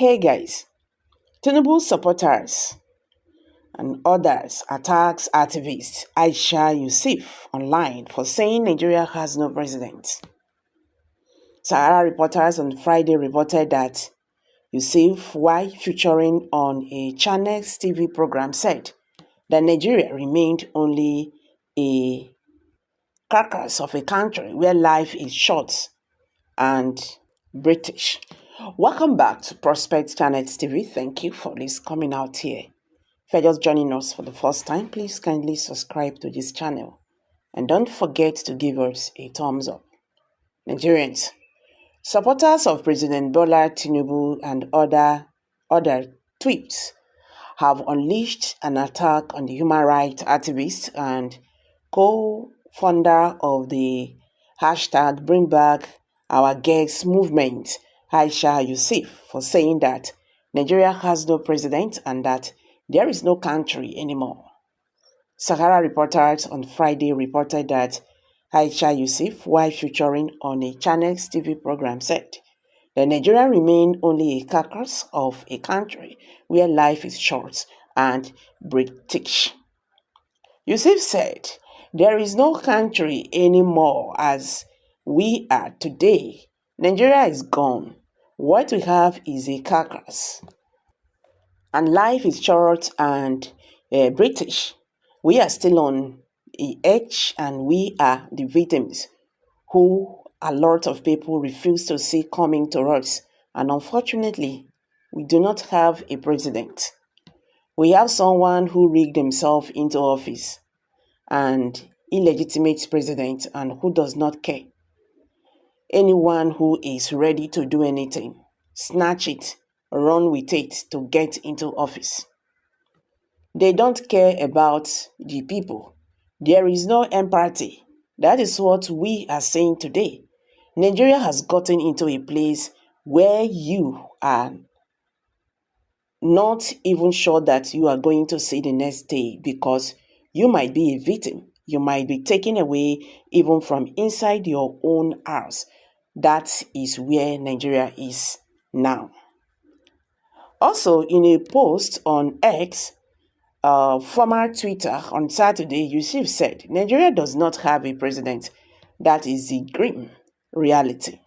Hey guys, Tinubu supporters and others attacks activist Aisha Yesufu online for saying Nigeria has no president. Sahara reporters on Friday reported that Yesufu, while featuring on a Channels TV program, said that Nigeria remained only a carcass of a country where life is short and British. Welcome back to Prospect Channels TV. Thank you for this coming out here. If you're just joining us for the first time, please kindly subscribe to this channel and don't forget to give us a thumbs up. Nigerians, supporters of President Bola Tinubu and other tweets have unleashed an attack on the human rights activist and co-founder of the hashtag Bring Back Our Girls movement, Aisha Yesufu, for saying that Nigeria has no president and that there is no country anymore. Sahara reporters on Friday reported that Aisha Yesufu, while featuring on a Channels TV program, said that Nigeria remained only a carcass of a country where life is short and British. Yesufu said, there is no country anymore as we are today. Nigeria is gone. What we have is a carcass. And life is short and British. We are still on the edge and we are the victims who a lot of people refuse to see coming to us. And unfortunately, we do not have a president. We have someone who rigged himself into office and illegitimate president and who does not care. Anyone who is ready to do anything, snatch it, run with it to get into office. They don't care about the people. There is no empathy. That is what we are saying today. Nigeria has gotten into a place where you are not even sure that you are going to see the next day because you might be a victim. You might be taken away even from inside your own house. That is where Nigeria is now. Also, in a post on X, former Twitter on Saturday, Yesufu said, Nigeria does not have a president. That is the grim reality.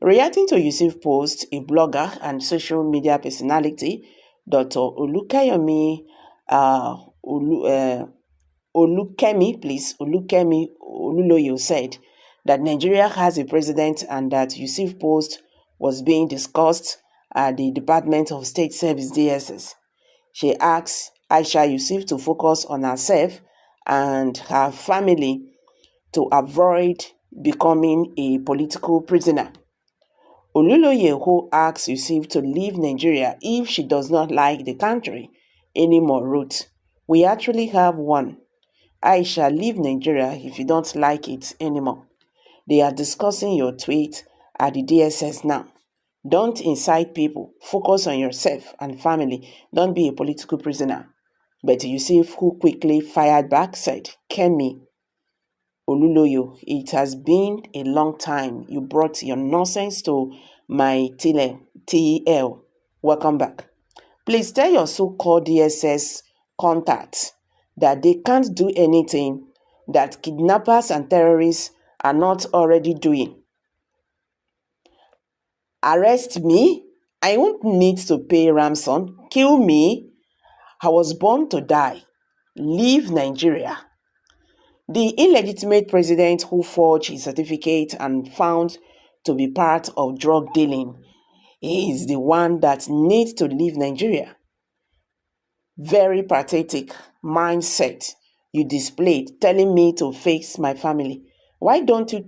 Reacting to Yesufu's post, a blogger and social media personality, Dr. Olukemi Oluloyo said that Nigeria has a president and that Yesufu's post was being discussed at the Department of State Service DSS. She asked Aisha Yesufu to focus on herself and her family to avoid becoming a political prisoner. Oluloye, who asked Yesufu to leave Nigeria if she does not like the country anymore, wrote, "We actually have one. Aisha, leave Nigeria if you don't like it anymore. They are discussing your tweet at the DSS now. Don't incite people. Focus on yourself and family. Don't be a political prisoner." But Yesufu, who quickly fired back, said, Kemi Oluloyo, it has been a long time. You brought your nonsense to my TL. Welcome back. Please tell your so-called DSS contacts that they can't do anything that kidnappers and terrorists are not already doing. Arrest me? I won't need to pay ransom. Kill me? I was born to die. Leave Nigeria. The illegitimate president who forged his certificate and found to be part of drug dealing is the one that needs to leave Nigeria. Very pathetic mindset you displayed, telling me to face my family. Why don't you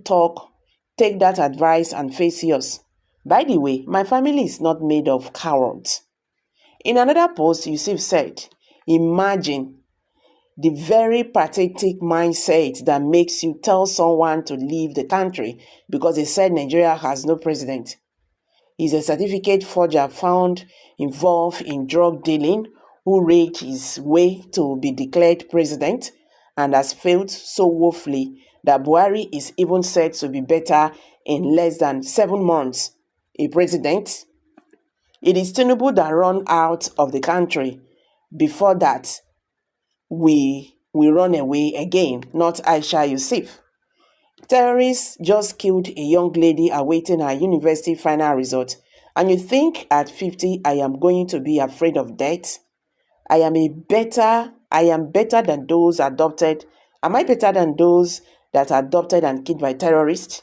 take that advice and face yours? By the way, my family is not made of cowards. In another post, Yesufu said, imagine the very pathetic mindset that makes you tell someone to leave the country because they said Nigeria has no president. He's a certificate forger found involved in drug dealing who rigged his way to be declared president and has failed so woefully that Buhari is even said to be better in less than 7 months. A president? It is Tinubu that run out of the country. Before that, we run away again, not Aisha Yesufu. Terrorists just killed a young lady awaiting her university final result. And you think at 50 I am going to be afraid of death? I am better than those adopted. Am I better than those that are adopted and killed by terrorists?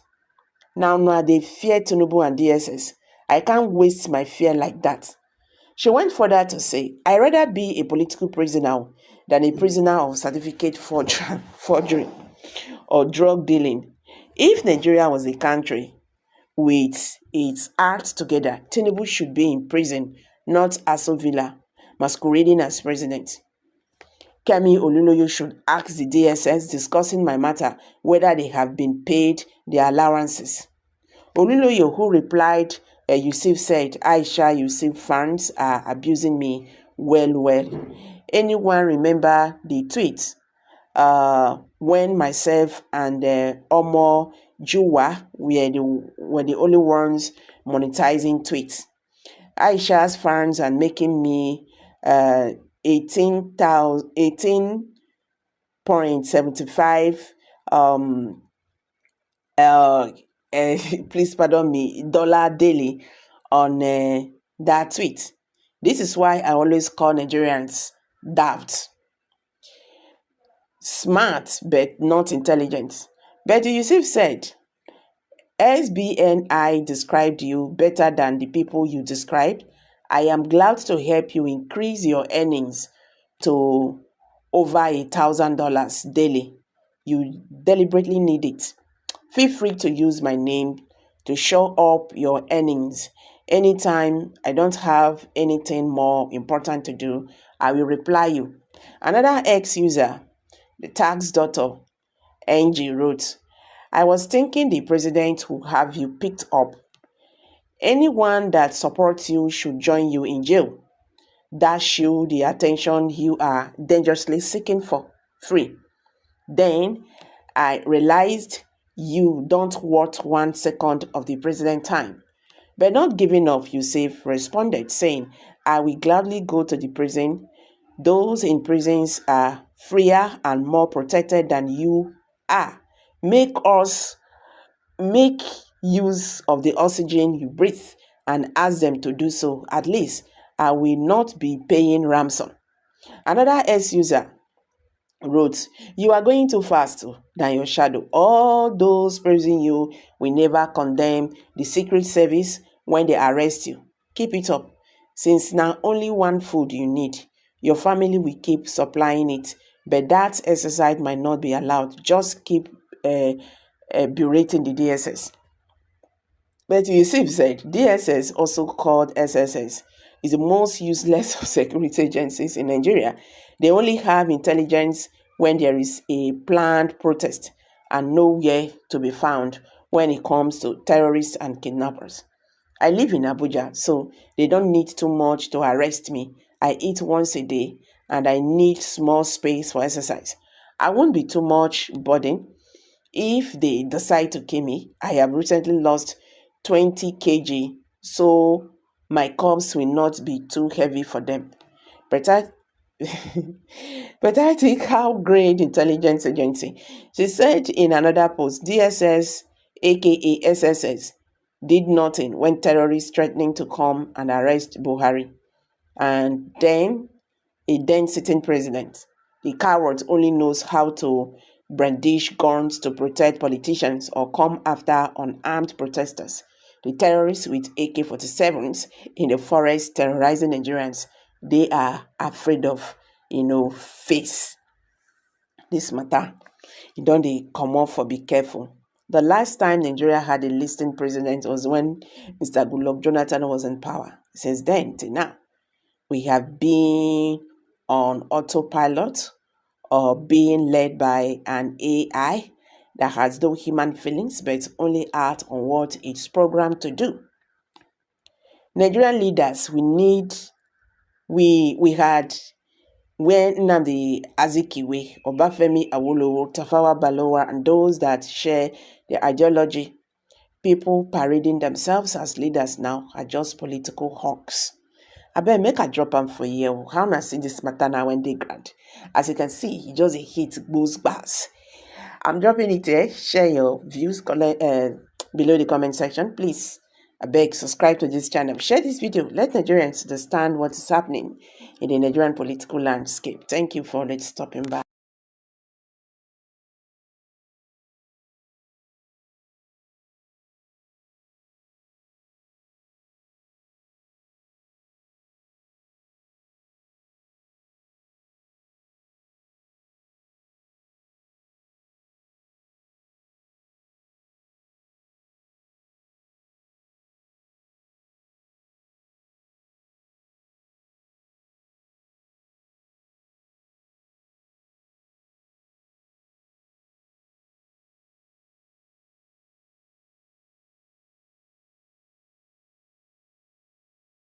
Now they fear Tinubu and DSS. I can't waste my fear like that. She went further to say, I'd rather be a political prisoner than a prisoner of certificate forgery or drug dealing. If Nigeria was a country with its act together, Tinubu should be in prison, not Aso Villa, masquerading as president. Kemi Oluloyo should ask the DSS discussing my matter whether they have been paid their allowances. Oluloyo, who replied, Yusuf said, Aisha Yusuf fans are abusing me. Well. Anyone remember the tweet? When myself and Omo Juwa were the only ones monetizing tweets. Aisha's fans are making me 18.75 please pardon me, dollar daily on that tweet. This is why I always call Nigerians daft. Smart but not intelligent. But Yusuf said, SBNI described you better than the people you described. I am glad to help you increase your earnings to over $1,000 daily. You deliberately need it. Feel free to use my name to show up your earnings. Anytime I don't have anything more important to do, I will reply you. Another ex-user, the tax daughter, NG, wrote, I was thinking the president will have you picked up. Anyone that supports you should join you in jail. Dash you the attention you are dangerously seeking for free. Then I realized you don't worth 1 second of the president's time. But not giving up, Yusuf responded, saying, I will gladly go to the prison. Those in prisons are freer and more protected than you are. Make use of the oxygen you breathe and ask them to do so. At least I will not be paying ransom. Another ex-user wrote, you are going too fast than your shadow. All those praising you will never condemn the Secret Service when they arrest you. Keep it up. Since now only one food you need, your family will keep supplying it, but that exercise might not be allowed. Just keep berating the DSS. But Yusuf said, DSS, also called SSS, is the most useless of security agencies in Nigeria. They only have intelligence when there is a planned protest and nowhere to be found when it comes to terrorists and kidnappers. I live in Abuja, so they don't need too much to arrest me. I eat once a day and I need small space for exercise. I won't be too much burden if they decide to kill me. I have recently lost 20 kg, so my cups will not be too heavy for them. But I think how great intelligence agency. She said in another post, DSS, aka SSS, did nothing when terrorists threatening to come and arrest Buhari. And then a then sitting president. The coward only knows how to brandish guns to protect politicians or come after unarmed protesters. The terrorists with AK-47s in the forest terrorizing Nigerians, they are afraid of, face this matter. You don't they come off for be careful. The last time Nigeria had a listing president was when Mr. Goodluck Jonathan was in power. Since then till now, we have been on autopilot or being led by an AI that has no human feelings but only act on what it's programmed to do. Nigerian leaders, we had when Nnamdi Azikiwe, Obafemi Awolowo, Tafawa Balewa, and those that share the ideology, People parading themselves as leaders now are just political hawks. Abeg, make I drop am for you. How na see this matter now when they grant? As you can see, he just hit those bars. I'm dropping it here. Share your views below the comment section. Please, abeg, subscribe to this channel. Share this video. Let Nigerians understand what is happening in the Nigerian political landscape. Thank you for stopping by.